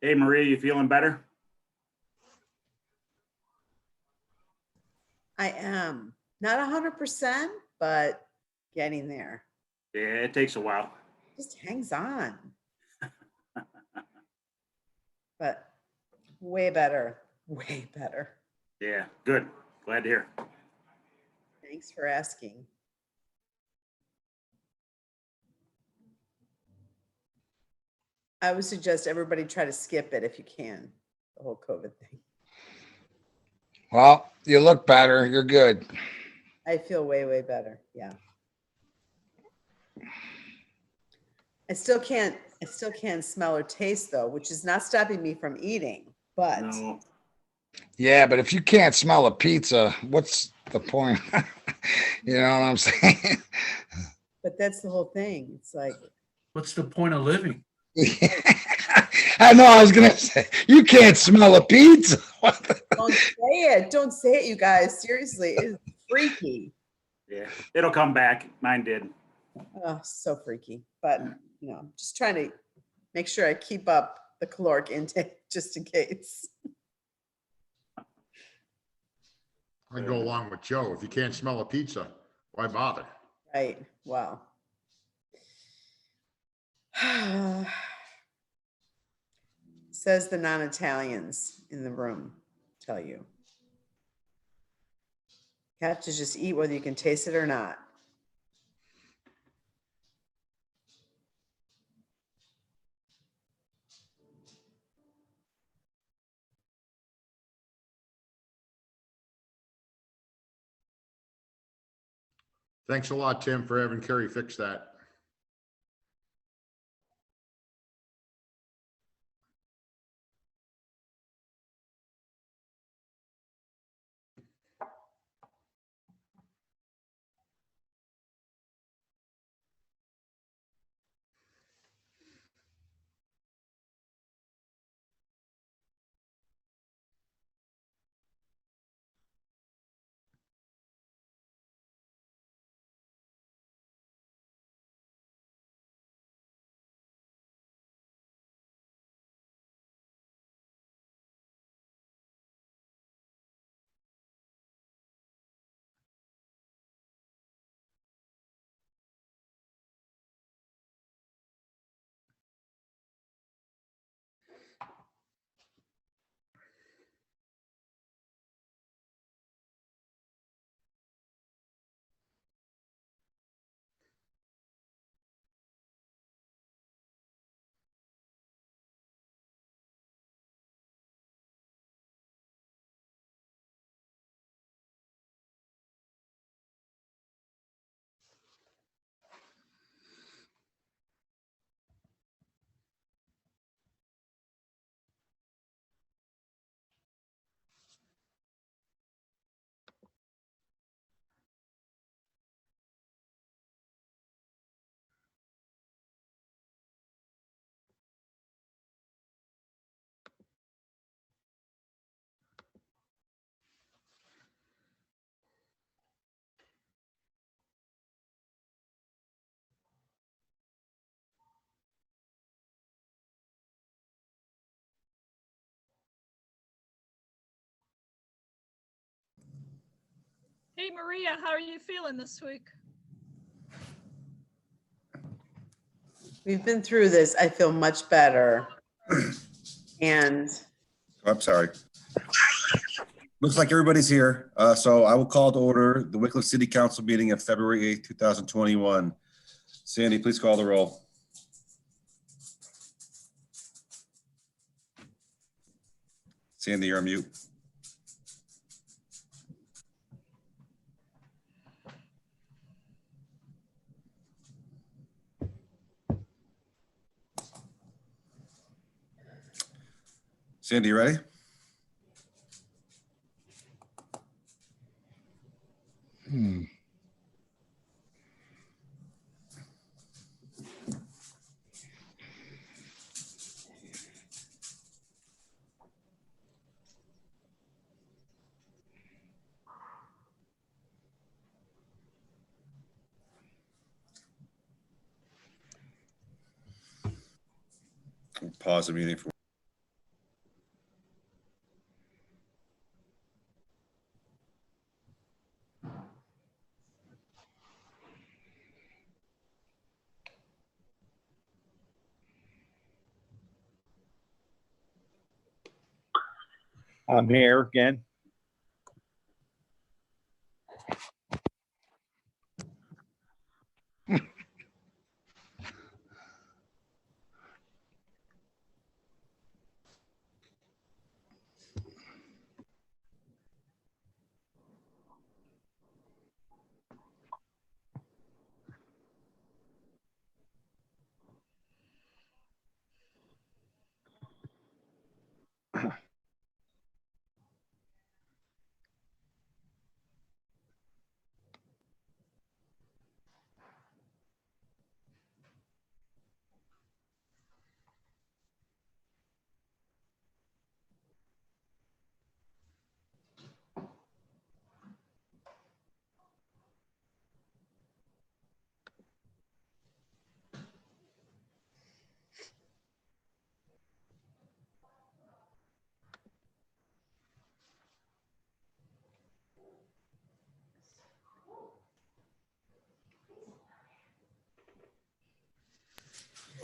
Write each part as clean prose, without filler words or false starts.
Hey, Maria, you feeling better? I am not 100%, but getting there. Yeah, it takes a while. Just hangs on. But way better, way better. Yeah, good. Glad to hear. Thanks for asking. I would suggest everybody try to skip it if you can, the whole COVID thing. Well, you look better. You're good. I feel way, way better. Yeah. I still can't smell or taste though, which is not stopping me from eating, but No. Yeah, but if you can't smell a pizza, what's the point? You know what I'm saying? but that's the whole thing. It's like, What's the point of living? I know. I was gonna say you can't smell a pizza. don't say it. Don't say it, you guys. Seriously, it's freaky. Yeah, it'll come back. Mine did. Oh, so freaky. But you know, just trying to make sure I keep up the caloric intake just in case. I go along with Joe. If you can't smell a pizza, why bother? Right. Wow. Says the non-Italians in the room tell you. You have to just eat whether you can taste it or not. Thanks a lot, Tim, for having Kerry fix that. Hey, Maria, how are you feeling this week? We've been through this. I feel much better. And I'm sorry. Looks like everybody's here. So I will call to order the Wickliffe City Council meeting of February 8th, 2021. Sandy, please call the roll. Sandy, you're on mute. Sandy, you ready? We'll pause the meeting for I'm here again.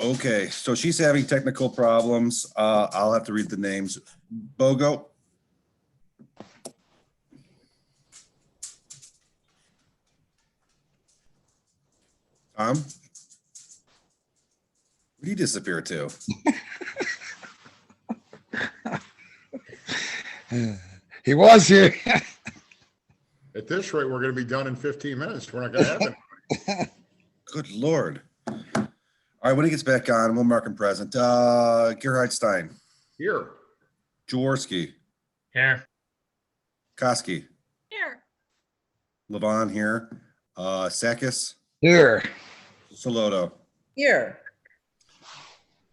Okay, so she's having technical problems. I'll have to read the names. Bogo. Tom? Where'd he disappear to? He was here. At this rate, we're gonna be done in 15 minutes. We're not gonna have it. Good Lord. All right, when he gets back on, we'll mark him present. Gerhard Stein, Here. Jaworski, Here. Koski, Here. Levon here, Sakis, Here. Soloto. Here.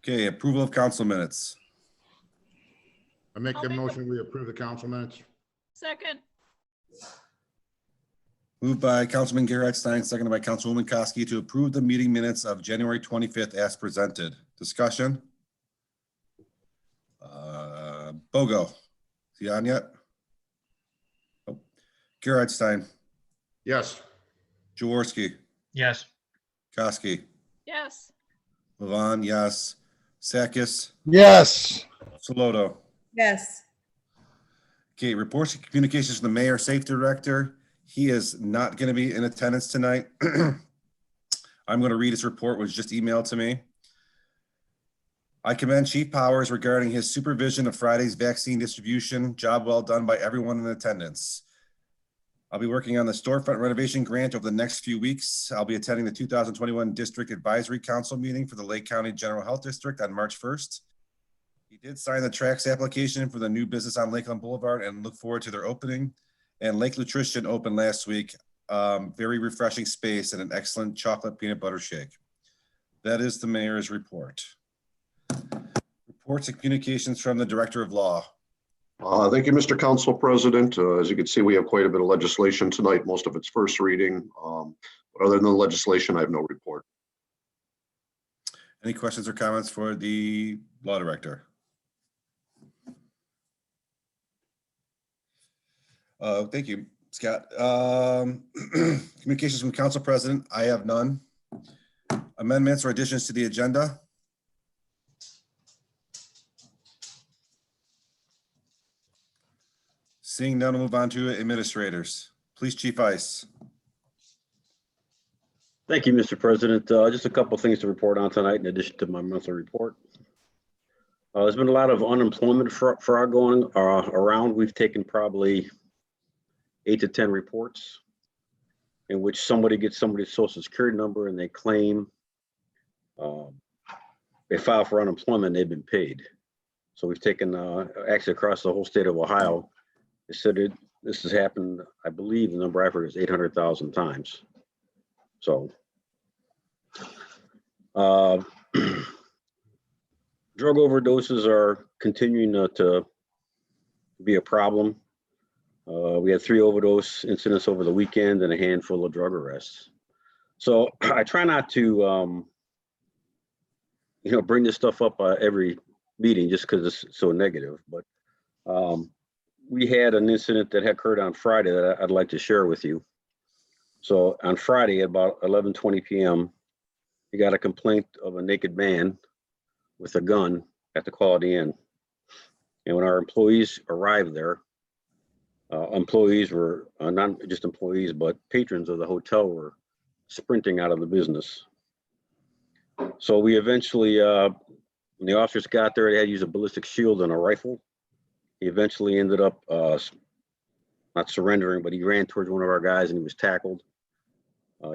Okay, approval of council minutes. I make I'll the make a- motion, we approve the council minutes. Second. Moved by Councilman Gerhard Stein, seconded by Councilwoman Koski to approve the meeting minutes of January 25th as presented. Discussion? Bogo, is he on yet? Oh. Gerhard Stein, Yes. Jaworski, Yes. Koski, Yes. Levon, yes. Sakis, Yes. Soloto. Yes. Okay, reports and communications from the mayor, safety director. He is not going to be in attendance tonight. I'm going to read his report, was just emailed to me. I commend Chief Powers regarding his supervision of Friday's vaccine distribution. Job well done by everyone in attendance. I'll be working on the storefront renovation grant over the next few weeks. I'll be attending the 2021 District Advisory Council meeting for the Lake County General Health District on March 1st. He did sign the Trax application for the new business on Lakeland Boulevard and look forward to their opening. And Lake Nutrition opened last week. Very refreshing space and an excellent chocolate peanut butter shake. That is the mayor's report. Reports and communications from the Director of Law. Thank you, Mr. Council President. As you can see, we have quite a bit of legislation tonight, most of it's first reading. But other than the legislation, I have no report. Any questions or comments for the Law Director? Thank you, Scott. Communications from Council President, I have none. Amendments or additions to the agenda? Seeing none, we'll move on to administrators. Police Chief Ice. Thank you, Mr. President. Just a couple of things to report on tonight in addition to my monthly report. There's been a lot of unemployment fraud going around. We've taken probably 8 to 10 reports in which somebody gets somebody's social security number and they claim they file for unemployment, they've been paid. So we've taken actually across the whole state of Ohio. They said this has happened, I believe the number I've heard is 800,000 times. So drug overdoses are continuing to be a problem. We had 3 overdose incidents over the weekend and a handful of drug arrests. So I try not to, bring this stuff up every meeting just because it's so negative. But we had an incident that had occurred on Friday that I'd like to share with you. So on Friday, about 11:20 p.m., we got a complaint of a naked man with a gun at the Quality Inn. And when our employees arrived there, employees were not just employees, but patrons of the hotel were sprinting out of the business. So we eventually, when the officers got there, they had to use a ballistic shield and a rifle. He eventually ended up not surrendering, but he ran towards one of our guys and he was tackled.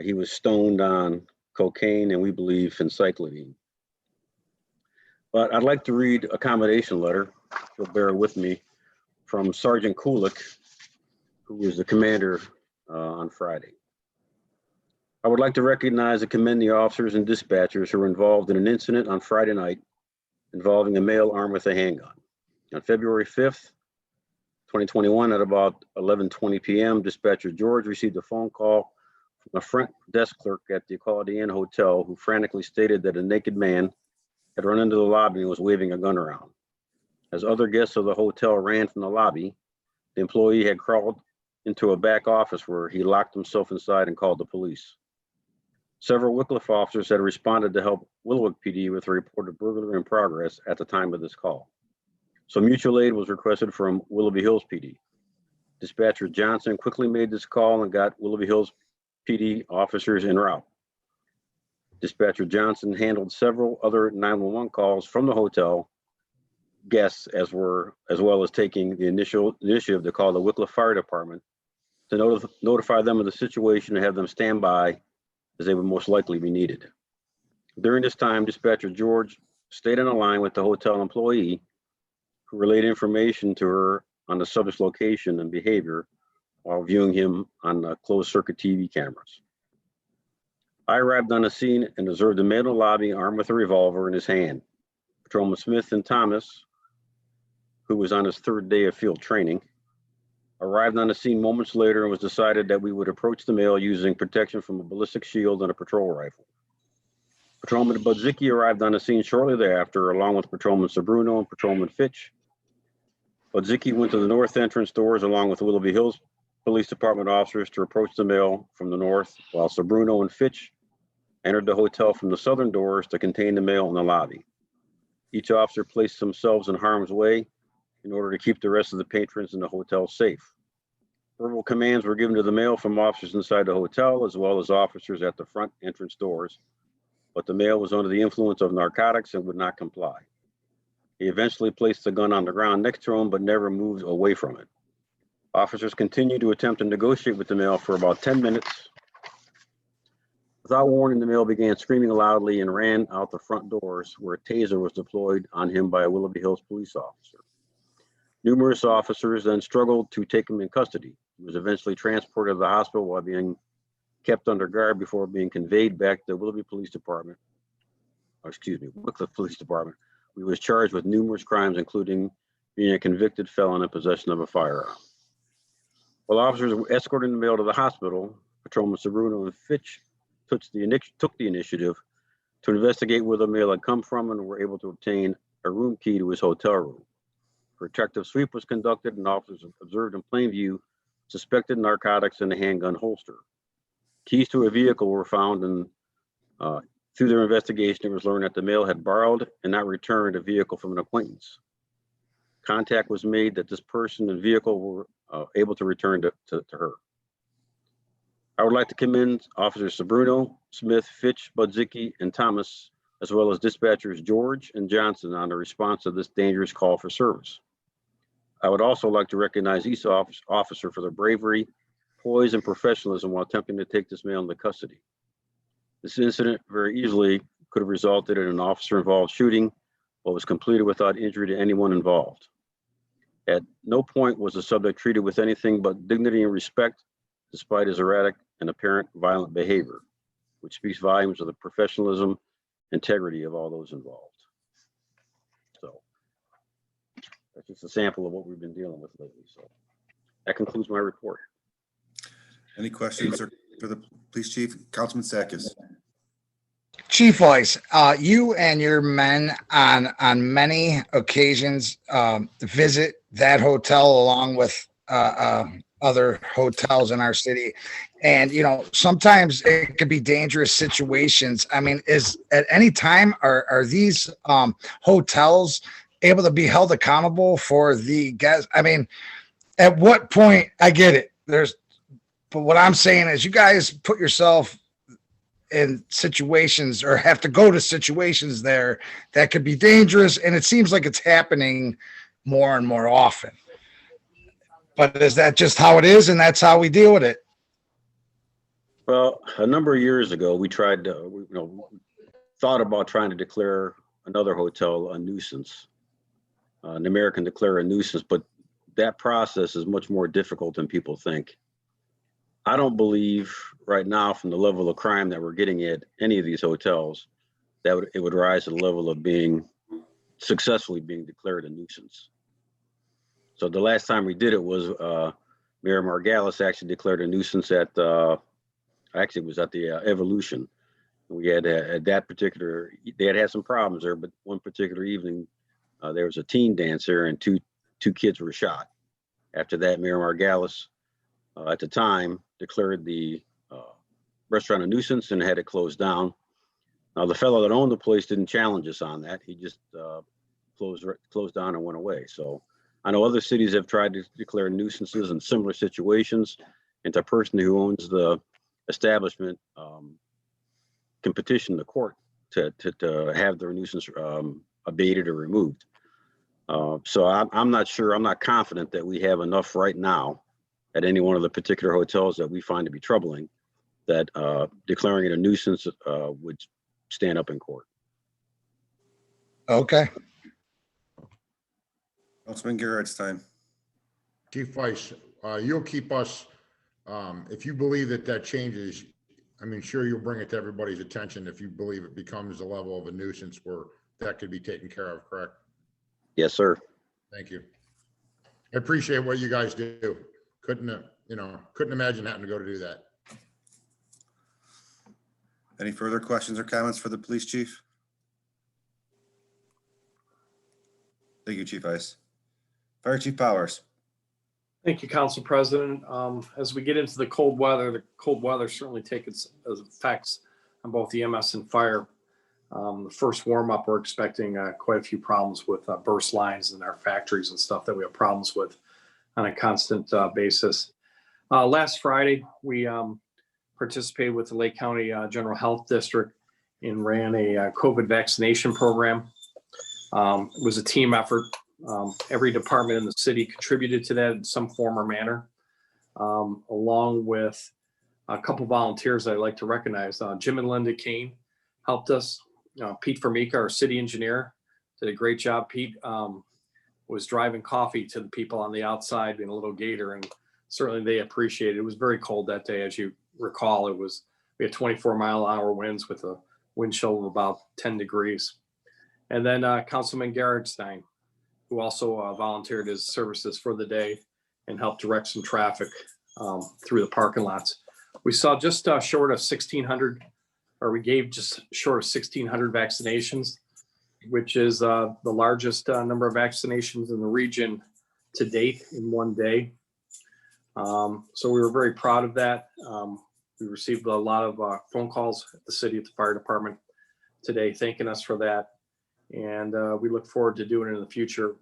He was stoned on cocaine and we believe phencyclidine. But I'd like to read a commendation letter, if you'll bear with me, from Sergeant Kulik, who was the commander on Friday. I would like to recognize and commend the officers and dispatchers who were involved in an incident on Friday night involving a male armed with a handgun. On February 5th, 2021, at about 11:20 p.m., dispatcher George received a phone call from a front desk clerk at the Equality Inn Hotel who frantically stated that a naked man had run into the lobby and was waving a gun around. As other guests of the hotel ran from the lobby, the employee had crawled into a back office where he locked himself inside and called the police. Several Wickliffe officers had responded to help Wickliffe PD with a reported burglary in progress at the time of this call. So mutual aid was requested from Willoughby Hills PD. Dispatcher Johnson quickly made this call and got Willoughby Hills PD officers en route. Dispatcher Johnson handled several other 911 calls from the hotel guests as well as taking the initiative to call the Wickliffe Fire Department to notify them of the situation and have them stand by as they would most likely be needed. During this time, dispatcher George stayed on the line with the hotel employee who relayed information to her on the subject's location and behavior while viewing him on the closed circuit TV cameras. I arrived on the scene and observed a man in the lobby armed with a revolver in his hand. Patrolman Smith and Thomas, who was on his third day of field training, arrived on the scene moments later and was decided that we would approach the male using protection from a ballistic shield and a patrol rifle. Patrolman Budzicki arrived on the scene shortly thereafter, along with Patrolman Sabruno and Patrolman Fitch. Budzicki went to the north entrance doors along with Willoughby Hills Police Department officers to approach the male from the north, while Sabruno and Fitch entered the hotel from the southern doors to contain the male in the lobby. Each officer placed themselves in harm's way in order to keep the rest of the patrons in the hotel safe. Verbal commands were given to the male from officers inside the hotel as well as officers at the front entrance doors, but the male was under the influence of narcotics and would not comply. He eventually placed the gun on the ground next to him, but never moved away from it. Officers continued to attempt to negotiate with the male for about 10 minutes. Without warning, the male began screaming loudly and ran out the front doors where a taser was deployed on him by a Willoughby Hills police officer. Numerous officers then struggled to take him in custody. He was eventually transported to the hospital while being kept under guard before being conveyed back to the Wickliffe Police Department. He was charged with numerous crimes, including being a convicted felon in possession of a firearm. While officers were escorting the male to the hospital, Patrolman Sabruno and Fitch took the initiative to investigate where the male had come from and were able to obtain a room key to his hotel room. A protective sweep was conducted and officers observed in plain view suspected narcotics in a handgun holster. Keys to a vehicle were found, and through their investigation, it was learned that the male had borrowed and not returned a vehicle from an acquaintance. Contact was made that this person and vehicle were able to return to her. I would like to commend Officers Sabruno, Smith, Fitch, Budzicki, and Thomas, as well as dispatchers George and Johnson on the response to this dangerous call for service. I would also like to recognize each officer for their bravery, poise, and professionalism while attempting to take this male into custody. This incident very easily could have resulted in an officer-involved shooting, but was completed without injury to anyone involved. At no point was the subject treated with anything but dignity and respect, despite his erratic and apparent violent behavior, which speaks volumes of the professionalism, integrity of all those involved. So that's just a sample of what we've been dealing with lately. So that concludes my report. Any questions for the police chief? Councilman Sakis. Chief Weiss, you and your men on many occasions visit that hotel along with other hotels in our city. And, you know, sometimes it could be dangerous situations. I mean, is at any time are these hotels able to be held accountable for the guests? I mean, at what point, I get it. But what I'm saying is you guys put yourself in situations or have to go to situations there that could be dangerous. And it seems like it's happening more and more often. But is that just how it is? And that's how we deal with it? Well, a number of years ago, we tried to, thought about trying to declare another hotel a nuisance. An American declare a nuisance, but that process is much more difficult than people think. I don't believe right now, from the level of crime that we're getting at any of these hotels, that it would rise to the level of being successfully being declared a nuisance. So the last time we did it was Mayor Margalis actually declared a nuisance at actually it was at the Evolution. We had at that particular, they had some problems there, but one particular evening there was a teen dancer and two kids were shot. After that, Mayor Margalis at the time declared the restaurant a nuisance and had it closed down. Now the fellow that owned the place didn't challenge us on that. He just closed down and went away. So I know other cities have tried to declare nuisances in similar situations, and the person who owns the establishment can petition the court to have their nuisance abated or removed. So I'm not sure, I'm not confident that we have enough right now at any one of the particular hotels that we find to be troubling that declaring it a nuisance would stand up in court. Okay. Councilman Garrett's time. Chief Weiss, you'll keep us, if you believe that changes, I mean, sure, you'll bring it to everybody's attention if you believe it becomes a level of a nuisance where that could be taken care of, correct? Yes, sir. Thank you. I appreciate what you guys do. Couldn't imagine having to go to do that. Any further questions or comments for the police chief? Thank you, Chief Ice. Fire Chief Powers. Thank you, Council President. As we get into the cold weather certainly takes its effects on both EMS and fire. The first warm up, we're expecting quite a few problems with burst lines in our factories and stuff that we have problems with on a constant basis. Last Friday, we participated with the Lake County General Health District and ran a COVID vaccination program. It was a team effort. Every department in the city contributed to that in some form or manner, along with a couple volunteers I'd like to recognize. Jim and Linda Kane helped us. Pete Formica, our city engineer, did a great job. Pete was driving coffee to the people on the outside in a little gator, and certainly they appreciated it. It was very cold that day, as you recall. We had 24-mile-an-hour winds with a wind chill of about 10 degrees. And then Councilman Gerritstein, who also volunteered his services for the day and helped direct some traffic through the parking lots. We saw just short of 1,600, or we gave just short of 1,600 vaccinations, which is the largest number of vaccinations in the region to date in one day. So we were very proud of that. We received a lot of phone calls at the city, at the fire department today, thanking us for that. And we look forward to doing it in the future.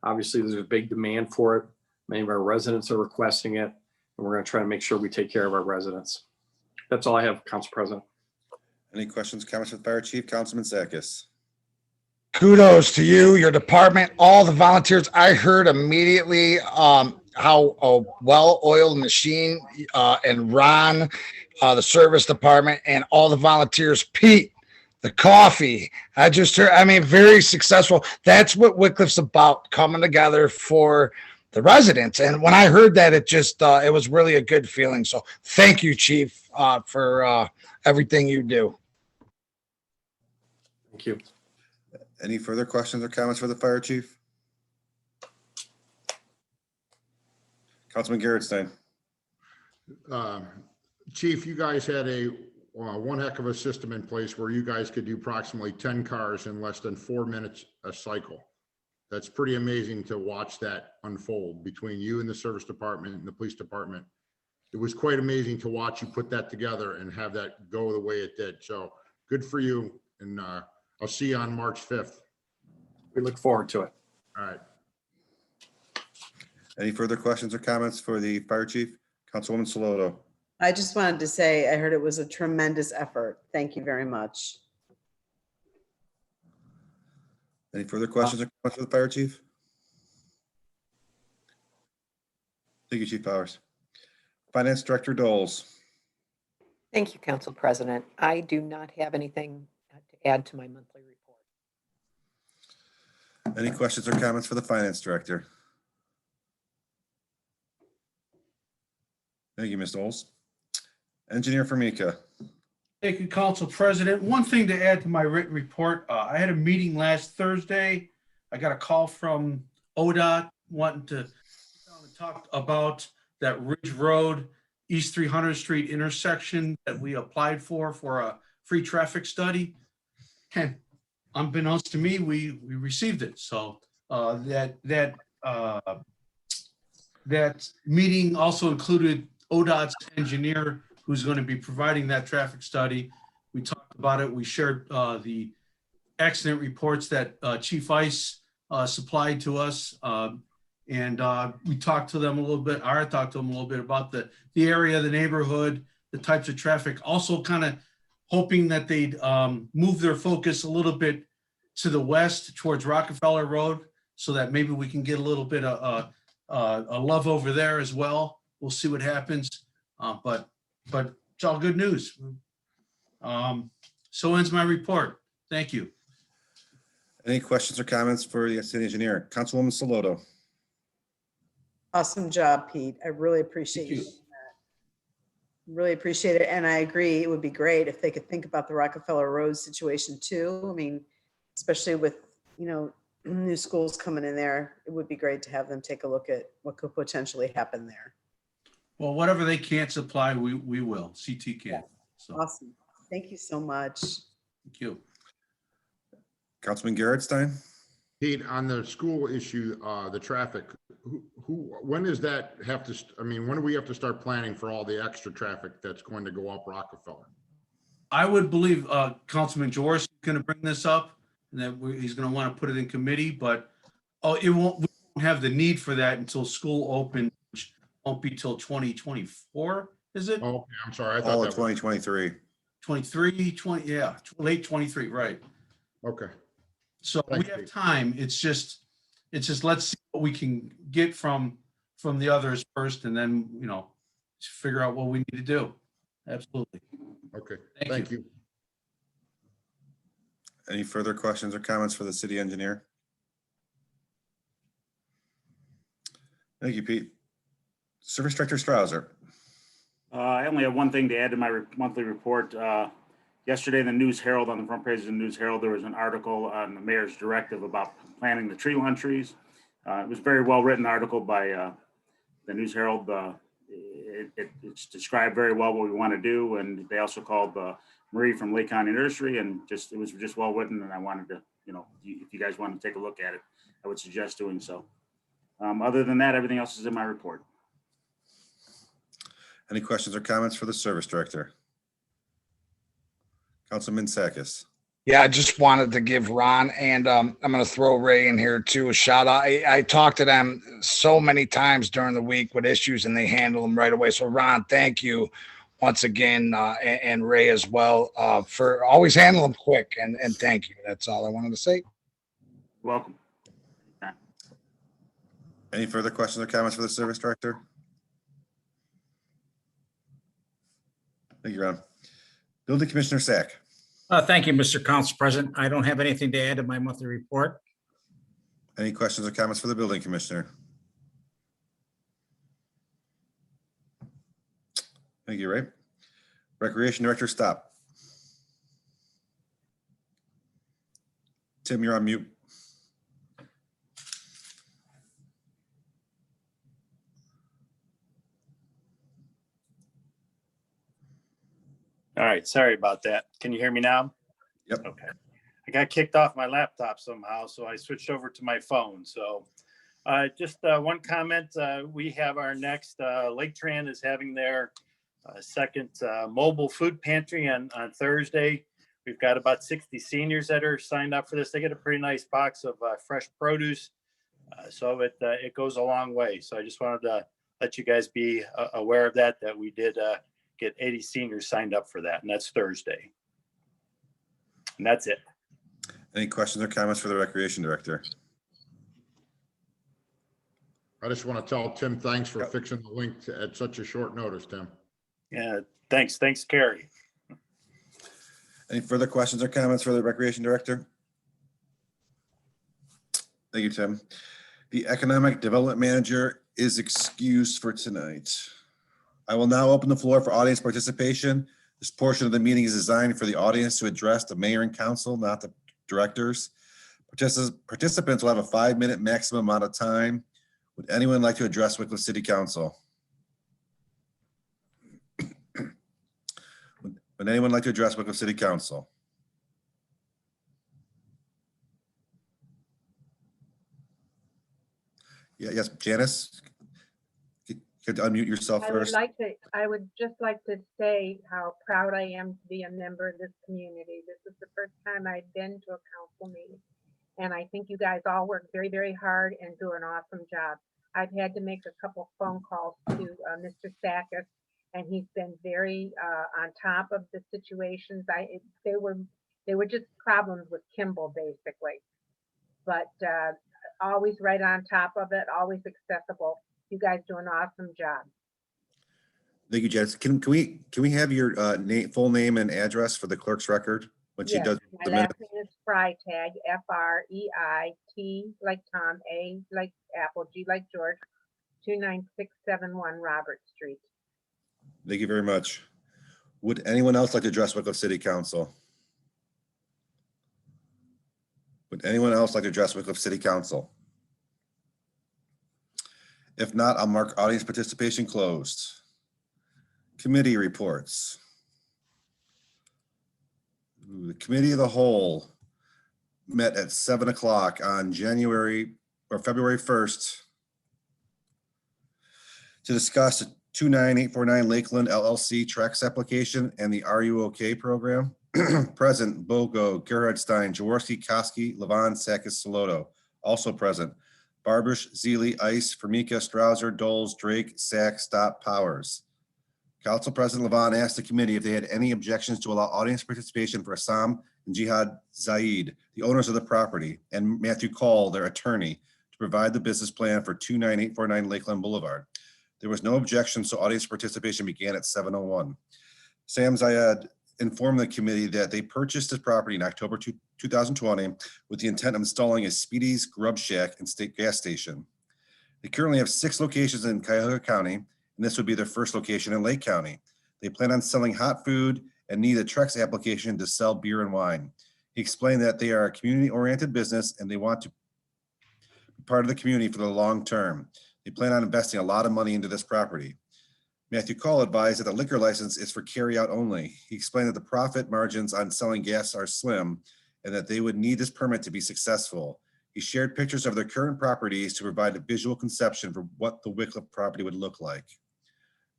Obviously, there's a big demand for it. Many of our residents are requesting it, and we're going to try to make sure we take care of our residents. That's all I have, Council President. Any questions, comments with Fire Chief? Councilman Sakis. Kudos to you, your department, all the volunteers. I heard immediately how a well-oiled machine and Ron, the service department, and all the volunteers, Pete, the coffee. I just heard, I mean, very successful. That's what Wickliffe's about, coming together for the residents. And when I heard that, it just, it was really a good feeling. So thank you, Chief, for everything you do. Thank you. Any further questions or comments for the Fire Chief? Councilman Gerritstein. Chief, you guys had one heck of a system in place where you guys could do approximately 10 cars in less than 4 minutes a cycle. That's pretty amazing to watch that unfold between you and the service department and the police department. It was quite amazing to watch you put that together and have that go the way it did. So good for you. And I'll see you on March 5th. We look forward to it. All right. Any further questions or comments for the fire chief? Councilwoman Saloto. I just wanted to say, I heard it was a tremendous effort. Thank you very much. Any further questions or comments for the fire chief? Thank you, Chief Powers. Finance Director Doles. Thank you, Council President. I do not have anything to add to my monthly report. Any questions or comments for the Finance Director? Thank you, Ms. Doles. Engineer Formica. Thank you, Council President. One thing to add to my written report, I had a meeting last Thursday. I got a call from ODOT wanting to talk about that Ridge Road, East 300th Street intersection that we applied for a free traffic study. And unbeknownst to me, we received it. So that meeting also included ODOT's engineer who's going to be providing that traffic study. We talked about it. We shared the accident reports that Chief Ice supplied to us. And we talked to them a little bit. I talked to them a little bit about the area, the neighborhood, the types of traffic, also kind of hoping that they'd move their focus a little bit to the west towards Rockefeller Road so that maybe we can get a little bit of a love over there as well. We'll see what happens. But it's all good news. So ends my report. Thank you. Any questions or comments for the city engineer? Councilwoman Saloto. Awesome job, Pete. I really appreciate Thank you. you doing that. Really appreciate it. And I agree, it would be great if they could think about the Rockefeller Road situation too. I mean, especially with, new schools coming in there, it would be great to have them take a look at what could potentially happen there. Well, whatever they can't supply, we will. CT can. So Awesome. Thank you so much. thank you. Councilman Gerritstein. Pete, on the school issue, the traffic, when does that have to, when do we have to start planning for all the extra traffic that's going to go up Rockefeller? I would believe Councilman Joris is going to bring this up, and that he's going to want to put it in committee, but we won't have the need for that until school opens, which won't be till 2024, is it? Oh, okay, I'm sorry. I All thought of that was, 2023. 23, 20, yeah, late 23, right. okay. So we Thanks, have Pete. time. It's just let's see what we can get from the others first, and then, figure out what we need to do. Absolutely. Okay, Thank thank you. Any further questions or comments for the city engineer? Thank you, Pete. Service Director Strouser. I only have one thing to add to my monthly report. Yesterday in the News Herald, on the front page of the News Herald, there was an article on the mayor's directive about planting the tree lawn trees. It was a very well-written article by the News Herald. It's described very well what we want to do, and they also called Marie from Lake County Nursery, and it was just well-written, and I wanted to, if you guys want to take a look at it, I would suggest doing so. Other than that, everything else is in my report. Any questions or comments for the Service Director? Councilman Sakis. Yeah, I just wanted to give Ron and I'm going to throw Ray in here too a shout out. I talked to them so many times during the week with issues and they handle them right away. So Ron, thank you once again, and Ray as well, for always handling them quick, and thank you. That's all I wanted to say. Welcome. Any further questions or comments for the Service Director? Thank you, Ron. Building Commissioner Sack. Thank you, Mr. Council President. I don't have anything to add to my monthly report. Any questions or comments for the Building Commissioner? Thank you, Ray. Recreation Director, stop. Tim, you're on mute. All right, sorry about that. Can you hear me now? Yep. Okay. I got kicked off my laptop somehow, so I switched over to my phone. So just one comment. We have our next, Lake Tran is having their second mobile food pantry on Thursday. We've got about 60 seniors that are signed up for this. They get a pretty nice box of fresh produce So it goes a long way. So I just wanted to let you guys be aware of that we did get 80 seniors signed up for that, and that's Thursday. And that's it. Any questions or comments for the Recreation Director? I just want to tell Tim, thanks for fixing the link at such a short notice, Tim. Yeah, thanks, Carrie. Any further questions or comments for the Recreation Director? Thank you, Tim. The Economic Development Manager is excused for tonight. I will now open the floor for audience participation. This portion of the meeting is designed for the audience to address the mayor and council, not the directors. Participants will have a 5-minute maximum amount of time. Would anyone like to address Wickliffe City Council? Would anyone like to address Wickliffe City Council? Yeah, yes, Janice? Could unmute yourself first. I would just like to say how proud I am to be a member of this community. This is the first time I've been to a council meeting. And I think you guys all work very, very hard and do an awesome job. I've had to make a couple phone calls to Mr. Sakis, and he's been very on top of the situations. They were just problems with Kimball, basically. But always right on top of it, always accessible. You guys do an awesome job. Thank you, Janice. Can we have your full name and address for the clerk's record when she does My the minute? last name is Freitag, F-R-E-I-T like Tom, A like Apple, G like George, 29671 Robert Street. Thank you very much. Would anyone else like to address Wickliffe City Council? Would anyone else like to address Wickliffe City Council? If not, I'll mark audience participation closed. Committee reports. The Committee of the Whole met at 7 o'clock on February 1st to discuss the 29849 Lakeland LLC Trex application and the Are You OK program. Present, Bogo, Gerhardstein, Jaworski, Koski, Levon, Sakis, Saloto. Also present, Barbush, Zeely, Ice, Formica, Strouser, Doles, Drake, Sack, Stop, Powers. Council President Levon asked the committee if they had any objections to allow audience participation for Assam and Jihad Zaid, the owners of the property, and Matthew Call, their attorney, to provide the business plan for 29849 Lakeland Boulevard. There was no objection, so audience participation began at 7:01. Sam Zayed informed the committee that they purchased this property in October 2020 with the intent of installing a Speedy's Grub Shack and state gas station. They currently have 6 locations in Cuyahoga County, and this would be their first location in Lake County. They plan on selling hot food and need a Trex application to sell beer and wine. He explained that they are a community-oriented business and they want to be part of the community for the long term. They plan on investing a lot of money into this property. Matthew Call advised that the liquor license is for carry-out only. He explained that the profit margins on selling gas are slim and that they would need this permit to be successful. He shared pictures of their current properties to provide a visual conception for what the Wickliffe property would look like.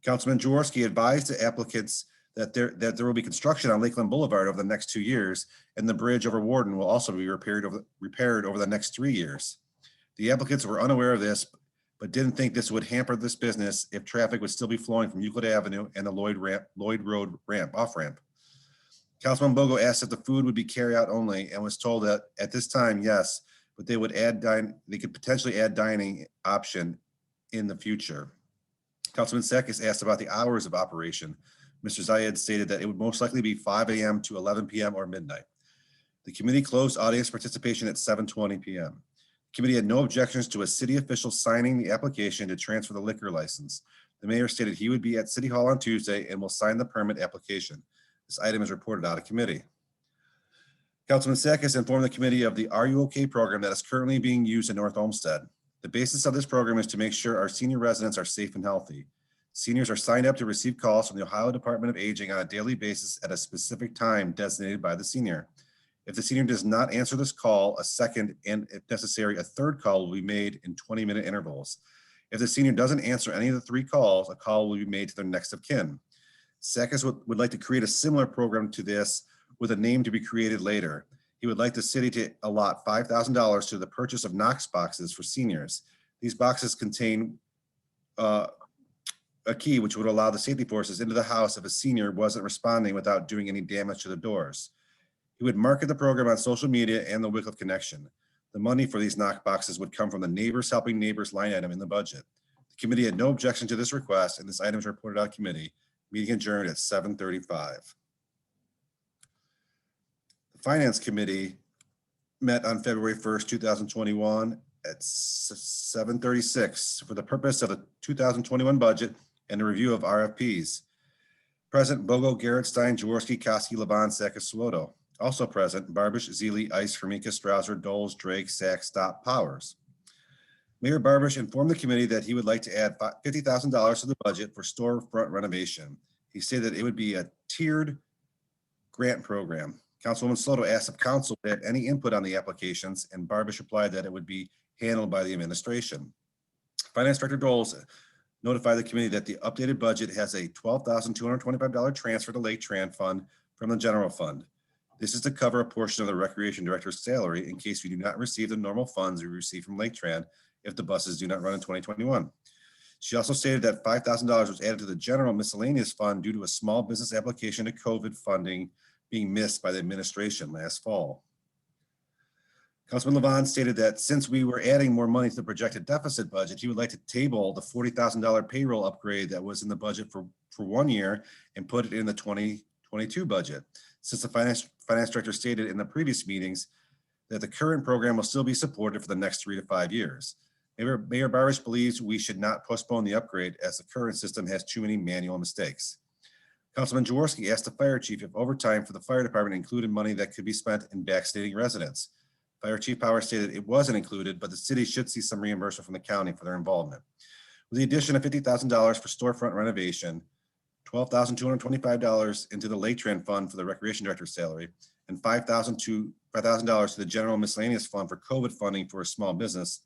Councilman Jaworski advised the applicants that there will be construction on Lakeland Boulevard over the next 2 years, and the bridge over Warden will also be repaired over the next 3 years. The applicants were unaware of this, but didn't think this would hamper this business if traffic would still be flowing from Euclid Avenue and the Lloyd Road off-ramp. Councilman Bogo asked if the food would be carry-out only and was told that at this time, yes, but they could potentially add dining option in the future. Councilman Sakis asked about the hours of operation. Mr. Zayed stated that it would most likely be 5 a.m. to 11 p.m. or midnight. The committee closed audience participation at 7:20 p.m. The committee had no objections to a city official signing the application to transfer the liquor license. The mayor stated he would be at City Hall on Tuesday and will sign the permit application. This item is reported out of committee. Councilman Sakis informed the committee of the Are You OK program that is currently being used in North Olmsted. The basis of this program is to make sure our senior residents are safe and healthy. Seniors are signed up to receive calls from the Ohio Department of Aging on a daily basis at a specific time designated by the senior. If the senior does not answer this call, a second and, if necessary, a third call will be made in 20-minute intervals. If the senior doesn't answer any of the 3 calls, a call will be made to their next of kin. Sakis would like to create a similar program to this with a name to be created later. He would like the city to allot $5,000 to the purchase of Knox boxes for seniors. These boxes contain a key which would allow the safety forces into the house if a senior wasn't responding without doing any damage to the doors. He would market the program on social media and the Wickliffe Connection. The money for these Knox boxes would come from the Neighbors Helping Neighbors line item in the budget. The committee had no objection to this request, and this item is reported out of committee. Meeting adjourned at 7:35. The Finance Committee met on February 1st, 2021 at 7:36 for the purpose of the 2021 budget and a review of RFPs. Present: Bogo, Garrett, Stein, Jaworski, Koski, Levon, Sakis, also present: Barbish, Zeely, Ice, Formica, Strouser, Doles, Drake, Sack, Stop, Powers. Mayor Barbish informed the committee that he would like to add $50,000 to the budget for storefront renovation. He said that it would be a tiered grant program. Councilwoman Sloto asked if council had any input on the applications, and Barbish replied that it would be handled by the administration. Finance Director Doles notified the committee that the updated budget has a $12,225 transfer to Lake Tran Fund from the general fund. This is to cover a portion of the Recreation Director's salary in case we do not receive the normal funds we receive from Lake Tran if the buses do not run in 2021. She also stated that $5,000 was added to the general miscellaneous fund due to a small business application to COVID funding being missed by the administration last fall. Councilman Levon stated that since we were adding more money to the projected deficit budget, he would like to table the $40,000 payroll upgrade that was in the budget for 1 year and put it in the 2022 budget. Since the finance director stated in the previous meetings that the current program will still be supported for the next 3 to 5 years. Mayor Barbish believes we should not postpone the upgrade as the current system has too many manual mistakes. Councilman Jaworski asked the fire chief if overtime for the fire department included money that could be spent in backstating residents. Fire Chief Powers stated it wasn't included, but the city should see some reimbursement from the county for their involvement. With the addition of $50,000 for storefront renovation, $12,225 into the Lake Tran Fund for the Recreation Director's salary, and $5,000 to the General Miscellaneous Fund for COVID funding for a small business,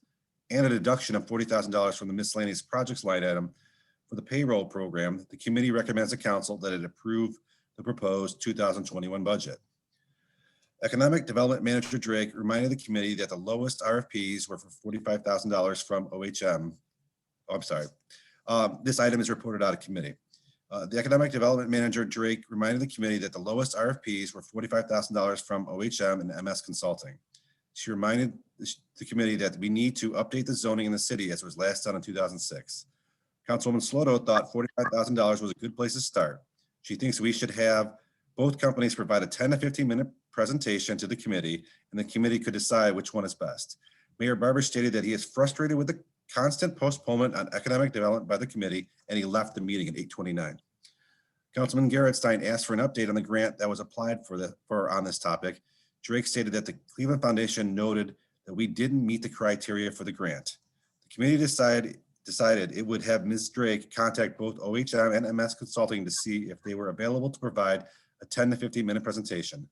and a deduction of $40,000 from the miscellaneous projects line item for the payroll program, the committee recommends to council that it approve the proposed 2021 budget. Economic Development Manager Drake reminded the committee that the lowest RFPs were for $45,000 from OHM. Oh, I'm sorry. This item is reported out of committee. The Economic Development Manager Drake reminded the committee that the lowest RFPs were $45,000 from OHM and MS Consulting. She reminded the committee that we need to update the zoning in the city as was last done in 2006. Councilwoman Sloto thought $45,000 was a good place to start. She thinks we should have both companies provide a 10 to 15 minute presentation to the committee, and the committee could decide which one is best. Mayor Barbish stated that he is frustrated with the constant postponement on economic development by the committee, and he left the meeting at 8:29. Councilman Garrett Stein asked for an update on the grant that was applied for on this topic. Drake stated that the Cleveland Foundation noted that we didn't meet the criteria for the grant. The committee decided it would have Ms. Drake contact both OHM and MS Consulting to see if they were available to provide a 10 to 15 minute presentation.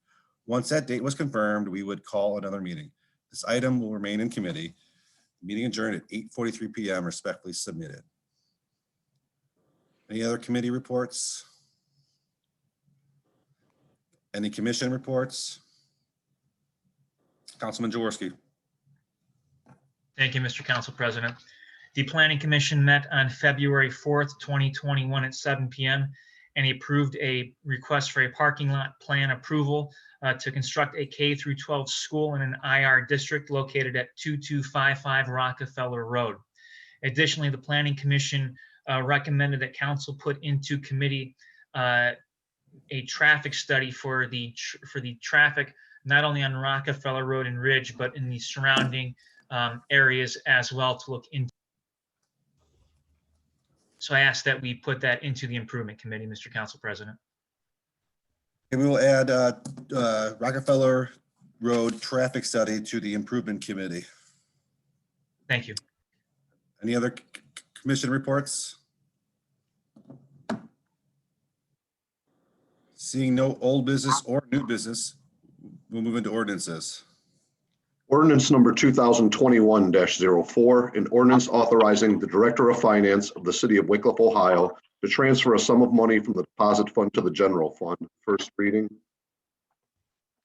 Once that date was confirmed, we would call another meeting. This item will remain in committee. Meeting adjourned at 8:43 p.m. respectfully submitted. Any other committee reports? Any commission reports? Councilman Jaworski. Thank you, Mr. Council President. The Planning Commission met on February 4th, 2021 at 7 p.m. and he approved a request for a parking lot plan approval to construct a K-12 school in an IR district located at 2255 Rockefeller Road. Additionally, the Planning Commission recommended that council put into committee a traffic study for the traffic, not only on Rockefeller Road and Ridge, but in the surrounding areas as well to look into. So I ask that we put that into the improvement committee, Mr. Council President. We will add Rockefeller Road traffic study to the improvement committee. Thank you. Any other commission reports? Seeing no old business or new business, we'll move into ordinances. Ordinance number 2021-04, an ordinance authorizing the Director of Finance of the City of Wickliffe, Ohio, to transfer a sum of money from the deposit fund to the general fund. First reading.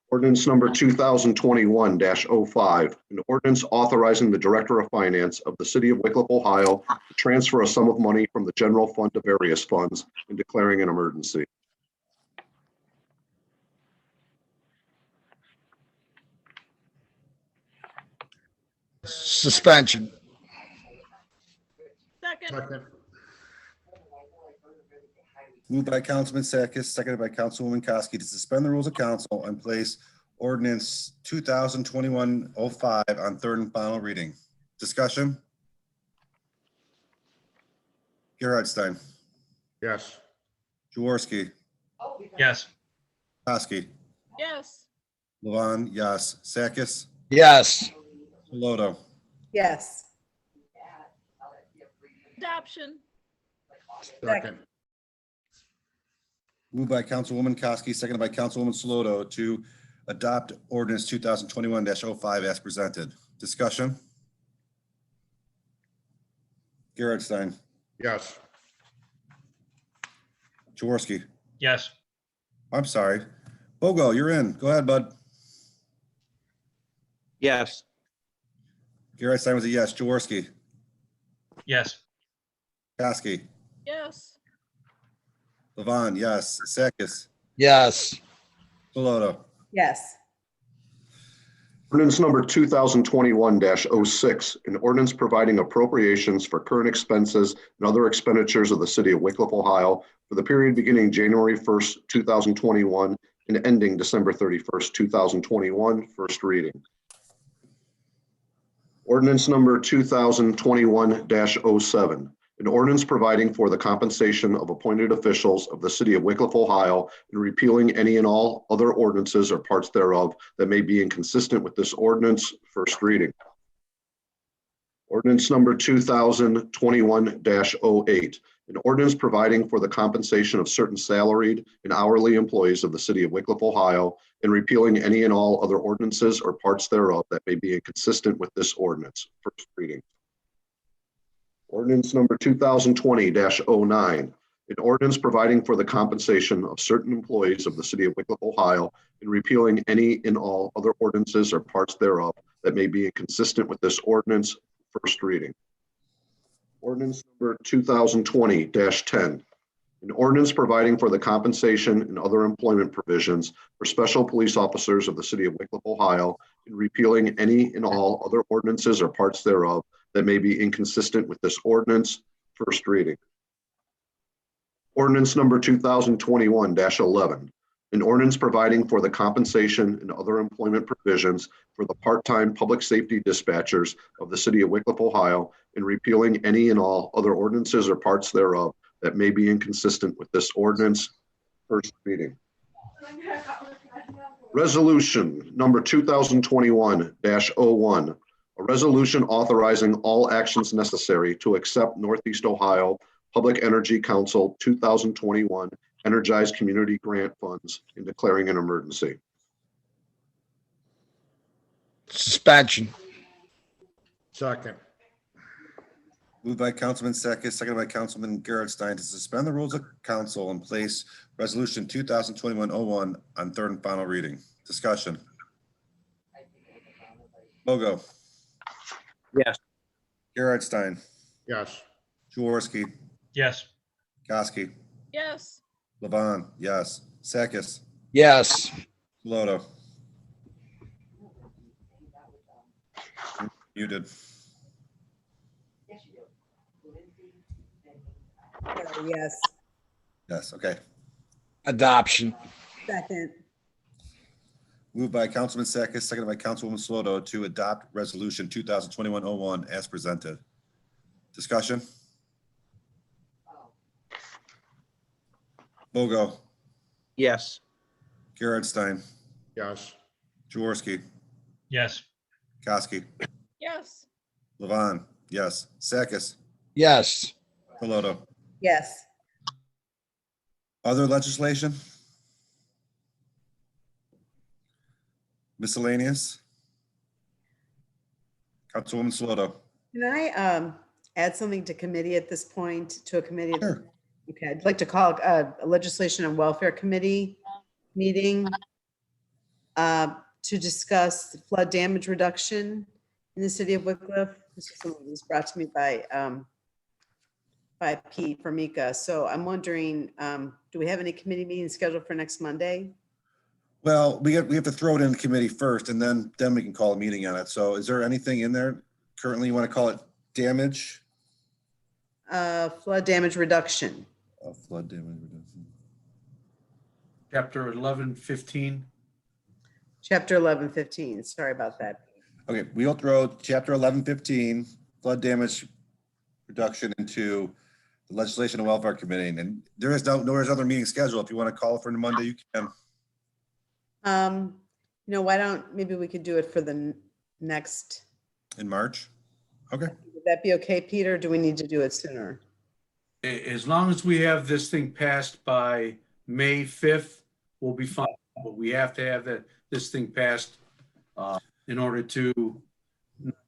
Ordinance number 2021-05, an ordinance authorizing the Director of Finance of the City of Wickliffe, Ohio, to transfer a sum of money from the general fund to various funds and declaring an emergency. Suspension. Second. Second. Moved by Councilman Sakis, seconded by Councilwoman Kosky to suspend the rules of council and place ordinance 2021-05 on third and final reading. Discussion? Gerhardstein, Yes. Jaworski, Yes. Kosky, Yes. Levon, yes. Sakis, Yes. Saloto, Yes. Adoption. Second. moved by Councilwoman Kosky, seconded by Councilwoman Saloto to adopt ordinance 2021-05 as presented. Discussion? Gerhardstein, Yes. Jaworski. Yes. I'm sorry. Bogo, you're in. Go ahead, bud. Yes. Gerhardstein was a yes. Jaworski, Yes. Kosky, Yes. Levon, yes. Sakis, Yes. Saloto, Yes. Ordinance number 2021-06, an ordinance providing appropriations for current expenses and other expenditures of the City of Wickliffe, Ohio for the period beginning January 1st, 2021 and ending December 31st, 2021, first reading. Ordinance number 2021-07, an ordinance providing for the compensation of appointed officials of the City of Wickliffe, Ohio, and repealing any and all other ordinances or parts thereof that may be inconsistent with this ordinance, first reading. Ordinance number 2021-08, an ordinance providing for the compensation of certain salaried and hourly employees of the City of Wickliffe, Ohio, and repealing any and all other ordinances or parts thereof that may be inconsistent with this ordinance, first reading. Ordinance number 2020-09, an ordinance providing for the compensation of certain employees of the City of Wickliffe, Ohio, and repealing any and all other ordinances or parts thereof that may be inconsistent with this ordinance, first reading. Ordinance number 2020-10, an ordinance providing for the compensation and other employment provisions for special police officers of the City of Wickliffe, Ohio, and repealing any and all other ordinances or parts thereof that may be inconsistent with this ordinance, first reading. Ordinance number 2021-11, an ordinance providing for the compensation and other employment provisions for the part-time public safety dispatchers of the City of Wickliffe, Ohio, and repealing any and all other ordinances or parts thereof that may be inconsistent with this ordinance, first reading. Resolution number 2021-01, a resolution authorizing all actions necessary to accept Northeast Ohio Public Energy Council 2021 Energized Community Grant Funds and declaring an emergency. Suspension. Second. moved by Councilman Sakis, seconded by Councilman Gerhardstein to suspend the rules of council and place resolution 2021-01 on third and final reading. Discussion. Bogo, Yes. Gerhardstein, Yes. Jaworski, Yes. Kosky, Yes. Levon, yes. Sakis, Yes. Saloto. Muted. Yes. Yes, okay. Adoption. Second. Moved by Councilman Sakis, seconded by Councilwoman Saloto to adopt resolution 2021-01 as presented. Discussion. Bogo, Yes. Gerhardstein, Yes. Jaworski, Yes. Kosky, Yes. Levon, yes. Sakis, Yes. Saloto. Yes. Other legislation? Miscellaneous? Councilwoman Saloto. Can I add something to committee at this point, to a committee? Sure. Okay, I'd like to call a legislation and welfare committee meeting. to discuss flood damage reduction in the city of Wickliffe. This was something that was brought to me by Pete Formica. So I'm wondering, do we have any committee meetings scheduled for next Monday? Well, we have to throw it in the committee first and then we can call a meeting on it. So is there anything in there currently you want to call it damage? Flood damage reduction. Flood damage reduction. Chapter 1115. Chapter 1115. Sorry about that. Okay, we'll throw chapter 1115, flood damage reduction, into the Legislation and Welfare Committee. And there's other meeting scheduled. If you want to call for Monday, you can. Why don't, maybe we could do it for the next. In March? Okay. Would that be okay, Peter? Or do we need to do it sooner? As long as we have this thing passed by May 5th, we'll be fine. But we have to have this thing passed in order to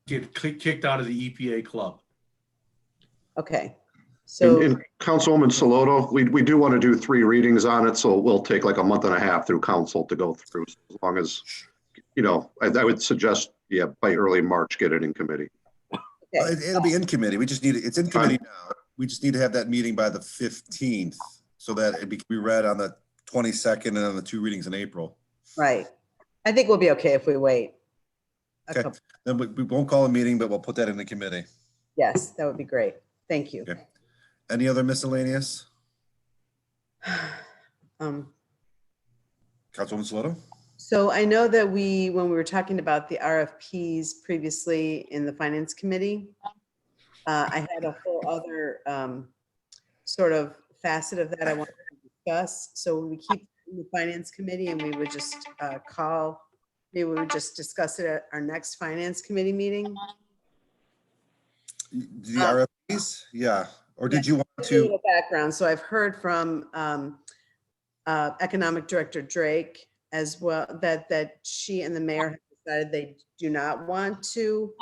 get kicked out of the EPA club. Okay. So, And Councilwoman Saloto, we do want to do 3 readings on it, so it will take like a month and a half through council to go through. As long as, I would suggest, by early March, get it in committee. It'll be in committee. It's in committee now. We just need to have that meeting by the 15th so that it can be read on the 22nd and on the 2 readings in April. right. I think we'll be okay if we wait. Okay. Then we won't call a meeting, but we'll put that in the committee. Yes, that would be great. Thank you. Okay. Any other miscellaneous? Um, Councilwoman Saloto? So I know that when we were talking about the RFPs previously in the Finance Committee, I had a whole other sort of facet of that I wanted to discuss. So we keep in the Finance Committee and we would just maybe we would just discuss it at our next Finance Committee meeting. The RFPs? Yeah. Or did you want A to? little background. So I've heard from Economic Director Drake as well, that she and the mayor have decided they do not want to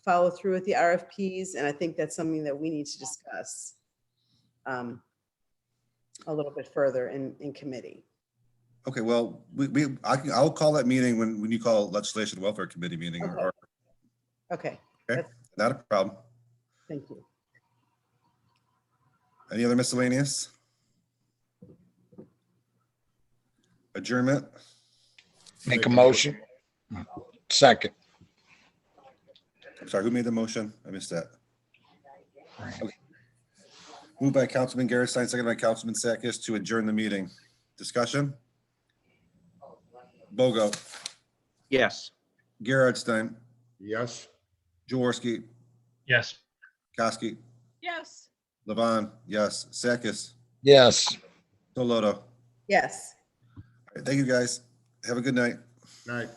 follow through with the RFPs. And I think that's something that we need to discuss a little bit further in committee. Okay, well, I'll call that meeting when you call Legislation and Welfare Committee meeting. Okay. Okay. Okay, not a problem. Thank you. Any other miscellaneous? Adjournment? Make a motion. Second. I'm sorry, who made the motion? I missed that. Okay. Moved by Councilman Garrison, second by Councilman Sakis to adjourn the meeting. Discussion? Bogo, Yes. Gerardstein, Yes. Jaworski, Yes. Koski, Yes. Levon, yes. Sakis, Yes. Soloto. Yes. All right, thank you, guys. Have a good night. Night.